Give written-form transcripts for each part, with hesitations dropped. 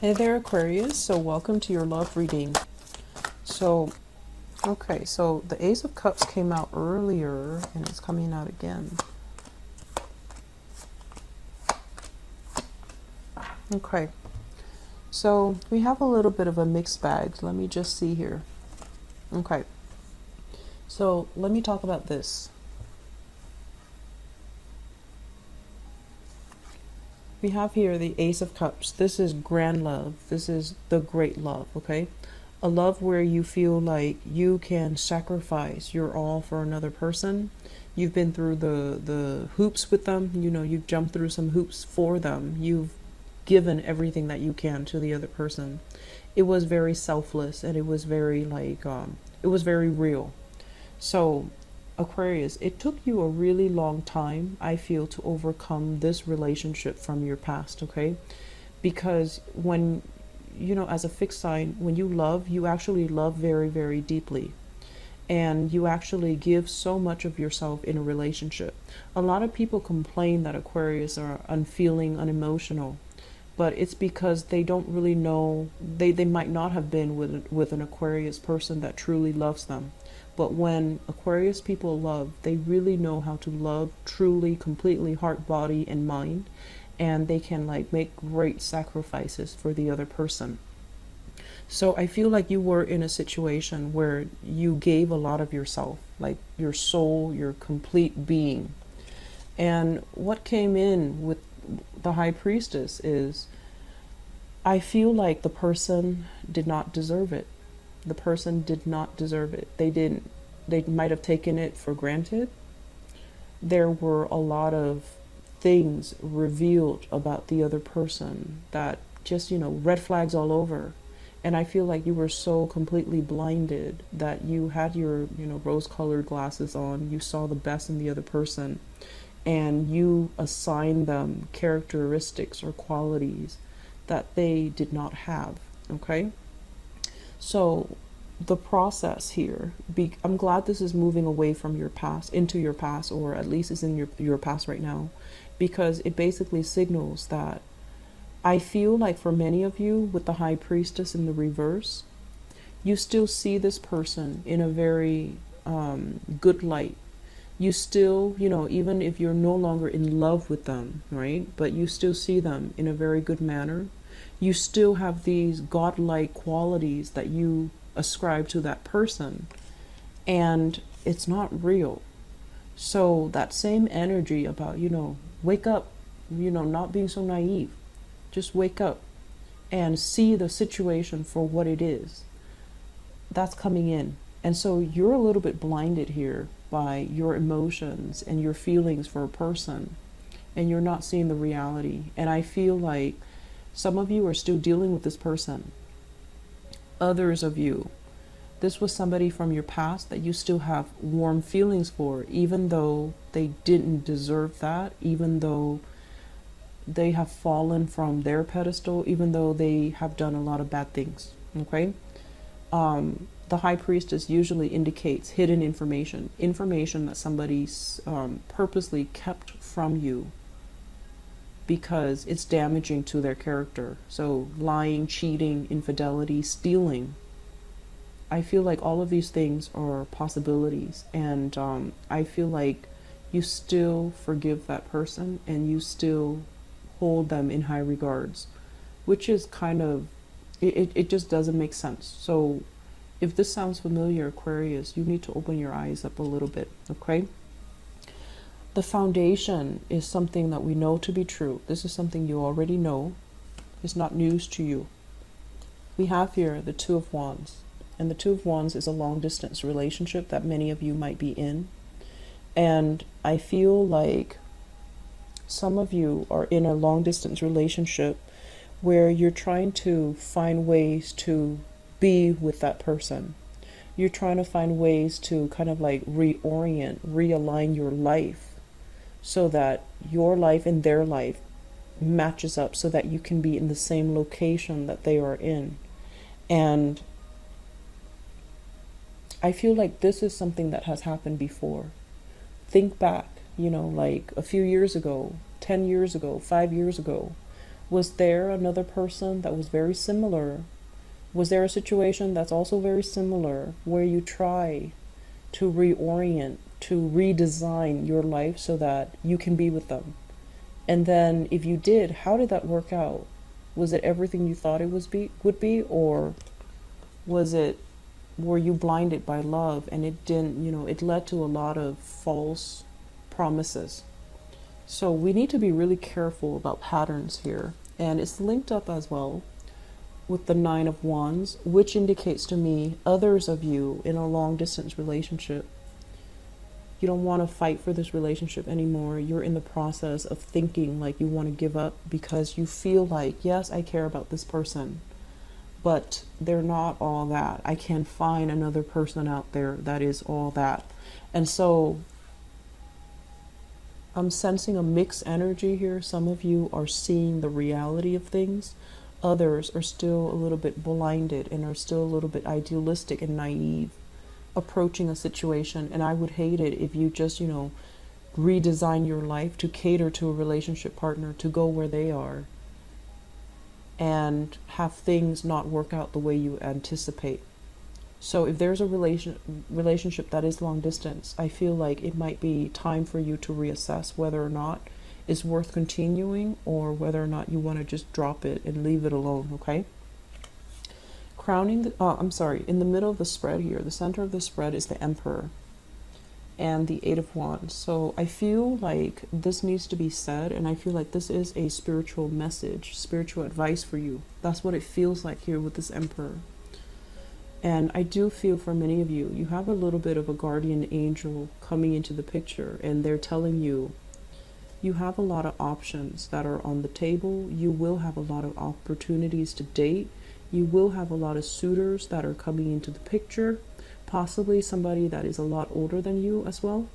Hey there, Aquarius. So welcome to your love reading. So, okay, so the Ace of Cups came out earlier and it's coming out again. Okay, so we have a little bit of a mixed bag. Let me just see here. Okay, so let me talk about this. We have here the Ace of Cups. This is grand love. This is the great love, okay? A love where you feel like you can sacrifice your all for another person. You've been through the hoops with them. You know, you've jumped through some hoops for them. You've given everything that you can to the other person. It was very selfless and it was very it was very real. So Aquarius, it took you a really long time, I feel, to overcome this relationship from your past, okay? Because when, you know, as a fixed sign, when you love, you actually love very, very deeply. And you actually give so much of yourself in a relationship. A lot of people complain that Aquarius are unfeeling, unemotional, but it's because they don't really know, they might not have been with an Aquarius person that truly loves them. But when Aquarius people love, they really know how to love truly, completely, heart, body, and mind. And they can like make great sacrifices for the other person. So I feel like you were in a situation where you gave a lot of yourself, like your soul, your complete being. And what came in with the High Priestess is, I feel like the person did not deserve it. The person did not deserve it. They might have taken it for granted. There were a lot of things revealed about the other person that just, you know, red flags all over. And I feel like you were so completely blinded that you had your, you know, rose-colored glasses on. You saw the best in the other person and you assigned them characteristics or qualities that they did not have, okay? So the process here, I'm glad this is moving away from your past into your past, or at least is in your past right now, because it basically signals that I feel like for many of you with the High Priestess in the reverse, you still see this person in a very good light. You still, you know, even if you're no longer in love with them, right? But you still see them in a very good manner. You still have these godlike qualities that you ascribe to that person, and it's not real. So that same energy about, you know, wake up, you know, not being so naive, just wake up and see the situation for what it is, that's coming in. And so you're a little bit blinded here by your emotions and your feelings for a person, and you're not seeing the reality. And I feel like some of you are still dealing with this person. Others of you, this was somebody from your past that you still have warm feelings for, even though they didn't deserve that, even though they have fallen from their pedestal, even though they have done a lot of bad things, okay? The High Priestess usually indicates hidden information, information that somebody's purposely kept from you because it's damaging to their character. So lying, cheating, infidelity, stealing. I feel like all of these things are possibilities, and I feel like you still forgive that person and you still hold them in high regards, which is kind of, it just doesn't make sense. So if this sounds familiar, Aquarius, you need to open your eyes up a little bit, okay? The foundation is something that we know to be true. This is something you already know. It's not news to you. We have here the Two of Wands. And the Two of Wands is a long distance relationship that many of you might be in. And I feel like some of you are in a long distance relationship where you're trying to find ways to be with that person. You're trying to find ways to kind of like reorient, realign your life so that your life and their life matches up, so that you can be in the same location that they are in. And I feel like this is something that has happened before. Think back, you know, like a few years ago, 10 years ago, 5 years ago, Was there another person that was very similar? Was there a situation that's also very similar where you try to reorient, to redesign your life so that you can be with them? And then if you did, how did that work out? Was it everything you thought it would be, or was it, were you blinded by love and it didn't, it led to a lot of false promises? So we need to be really careful about patterns here. And it's linked up as well with the Nine of Wands, which indicates to me others of you in a long distance relationship. You don't want to fight for this relationship anymore. You're in the process of thinking like you want to give up because you feel like, yes, I care about this person, but they're not all that. I can't find another person out there that is all that. And so I'm sensing a mixed energy here. Some of you are seeing the reality of things. Others are still a little bit blinded and are still a little bit idealistic and naive approaching a situation. And I would hate it if you just, redesign your life to cater to a relationship partner, to go where they are, and have things not work out the way you anticipate. So if there's a relationship that is long distance, I feel like it might be time for you to reassess whether or not it's worth continuing or whether or not you want to just drop it and leave it alone, okay? In the middle of the spread here, the center of the spread is the Emperor and the Eight of Wands. So I feel like this needs to be said, and I feel like this is a spiritual message, spiritual advice for you. That's what it feels like here with this Emperor. And I do feel for many of you, you have a little bit of a guardian angel coming into the picture, and they're telling you, you have a lot of options that are on the table. You will have a lot of opportunities to date. You will have a lot of suitors that are coming into the picture, possibly somebody that is a lot older than you as well.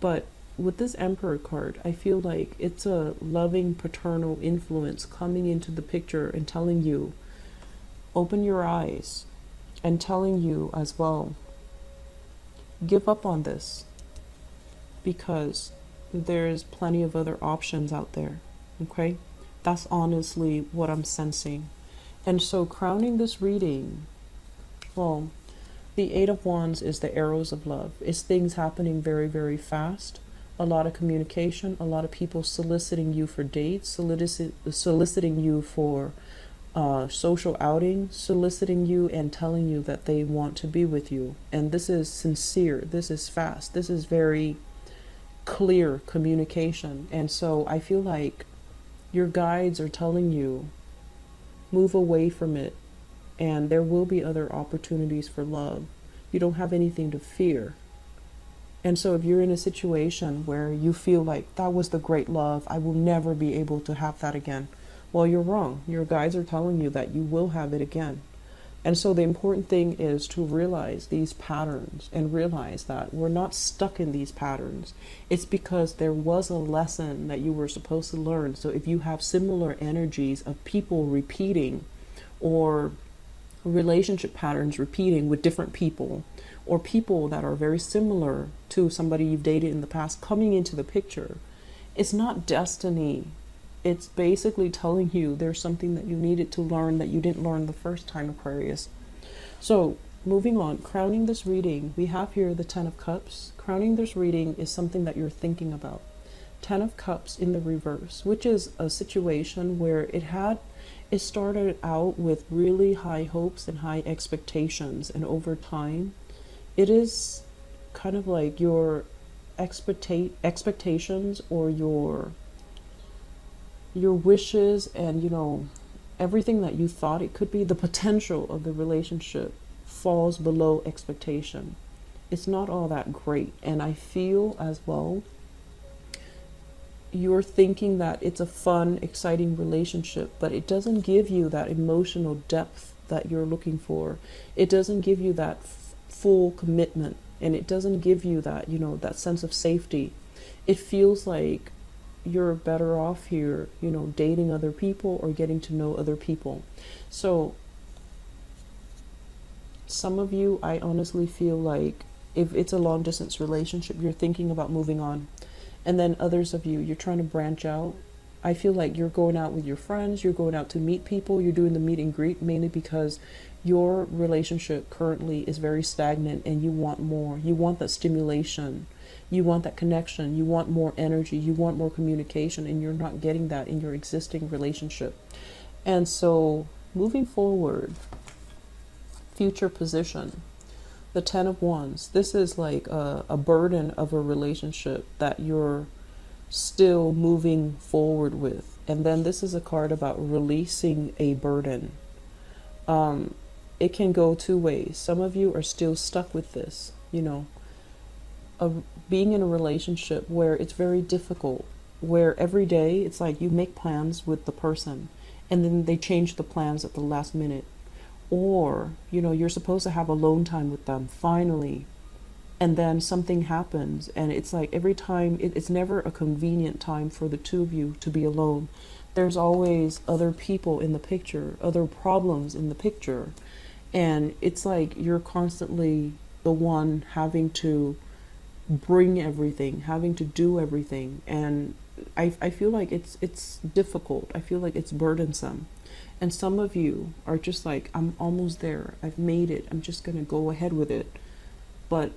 But with this Emperor card, I feel like it's a loving paternal influence coming into the picture and telling you, open your eyes, and telling you as well, give up on this because there's plenty of other options out there, okay? That's honestly what I'm sensing. And so crowning this reading, well, the Eight of Wands is the arrows of love. It's things happening very, very fast. A lot of communication, a lot of people soliciting you for dates, soliciting you for social outing, soliciting you and telling you that they want to be with you. And this is sincere. This is fast. This is very clear communication. And so I feel like your guides are telling you, move away from it, and there will be other opportunities for love. You don't have anything to fear. And so if you're in a situation where you feel like that was the great love, I will never be able to have that again, well, you're wrong. Your guides are telling you that you will have it again. And so the important thing is to realize these patterns and realize that we're not stuck in these patterns. It's because there was a lesson that you were supposed to learn. So if you have similar energies of people repeating, or relationship patterns repeating with different people, or people that are very similar to somebody you've dated in the past coming into the picture, it's not destiny. It's basically telling you there's something that you needed to learn that you didn't learn the first time, Aquarius. So moving on, crowning this reading, we have here the Ten of Cups. Crowning this reading is something that you're thinking about. Ten of Cups in the reverse, which is a situation where it started out with really high hopes and high expectations, and over time it is kind of like your expectations or your wishes and everything that you thought it could be, the potential of the relationship falls below expectation. It's not all that great. And I feel as well you're thinking that it's a fun, exciting relationship, but it doesn't give you that emotional depth that you're looking for. It doesn't give you that full commitment, and it doesn't give you that, that sense of safety. It feels like you're better off here, dating other people or getting to know other people. So some of you, I honestly feel like if it's a long distance relationship, you're thinking about moving on. And then others of you, you're trying to branch out. I feel like you're going out with your friends, you're going out to meet people, you're doing the meet and greet, mainly because your relationship currently is very stagnant and you want more. You want that stimulation. You want that connection. You want more energy. You want more communication, and you're not getting that in your existing relationship. And so moving forward, future position, the 10 of Wands. This is like a burden of a relationship that you're still moving forward with. And then this is a card about releasing a burden. It can go two ways. Some of you are still stuck with this, you know, being in a relationship where it's very difficult, where every day it's like you make plans with the person and then they change the plans at the last minute. Or, you know, you're supposed to have alone time with them finally, and then something happens, and it's like every time it's never a convenient time for the two of you to be alone. There's always other people in the picture, other problems in the picture, and it's like you're constantly the one having to bring everything, having to do everything, and I feel like it's difficult. I feel like it's burdensome. And some of you are just like, I'm almost there. I've made it. I'm just going to go ahead with it. But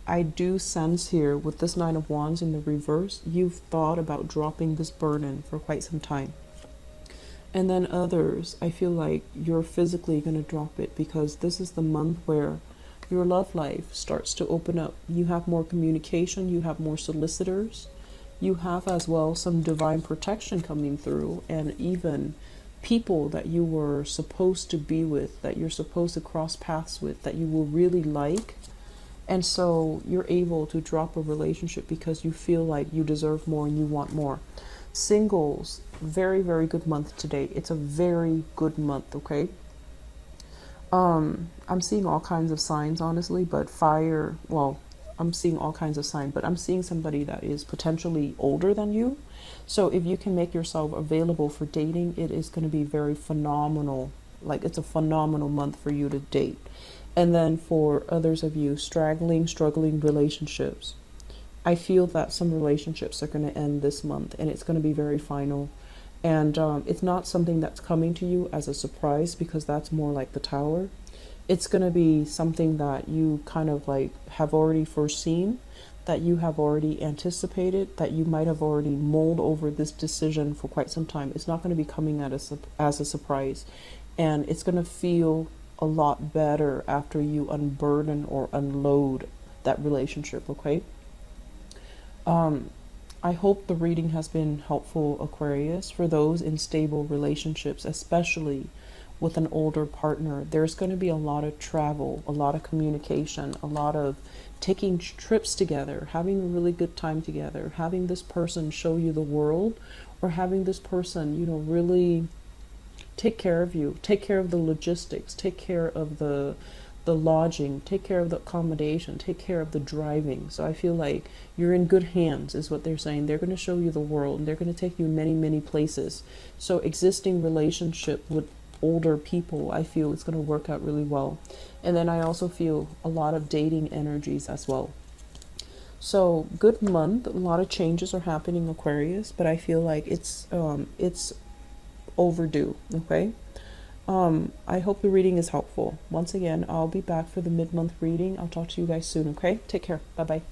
I do sense here with this Nine of Wands in the reverse, you've thought about dropping this burden for quite some time. And then others, I feel like you're physically going to drop it because this is the month where your love life starts to open up. You have more communication. You have more solicitors. You have as well some divine protection coming through, and even people that you were supposed to be with, that you're supposed to cross paths with, that you will really like. And so you're able to drop a relationship because you feel like you deserve more and you want more. Singles, very, very good month today. It's a very good month, okay? I'm seeing all kinds of signs, honestly, but fire, well, I'm seeing all kinds of signs, but I'm seeing somebody that is potentially older than you. So if you can make yourself available for dating, it is going to be very phenomenal. Like, it's a phenomenal month for you to date. And then for others of you struggling relationships, I feel that some relationships are going to end this month, and it's going to be very final. And it's not something that's coming to you as a surprise, because that's more like the Tower. It's going to be something that you kind of like have already foreseen, that you have already anticipated, that you might have already mulled over this decision for quite some time. It's not going to be coming at us as a surprise, and it's going to feel a lot better after you unburden or unload that relationship, okay? I hope the reading has been helpful, Aquarius, for those in stable relationships, especially with an older partner. There's going to be a lot of travel, a lot of communication, a lot of taking trips together, having a really good time together, having this person show you the world, or having this person, you know, really take care of you, take care of the logistics, take care of the lodging, take care of the accommodation, take care of the driving. So I feel like you're in good hands is what they're saying. They're going to show you the world, and they're going to take you many, many places. So existing relationship with older people, I feel it's going to work out really well. And then I also feel a lot of dating energies as well. So good month. A lot of changes are happening, Aquarius, but I feel like it's overdue, okay? I hope the reading is helpful. Once again, I'll be back for the mid-month reading. I'll talk to you guys soon, okay? Take care. Bye-bye.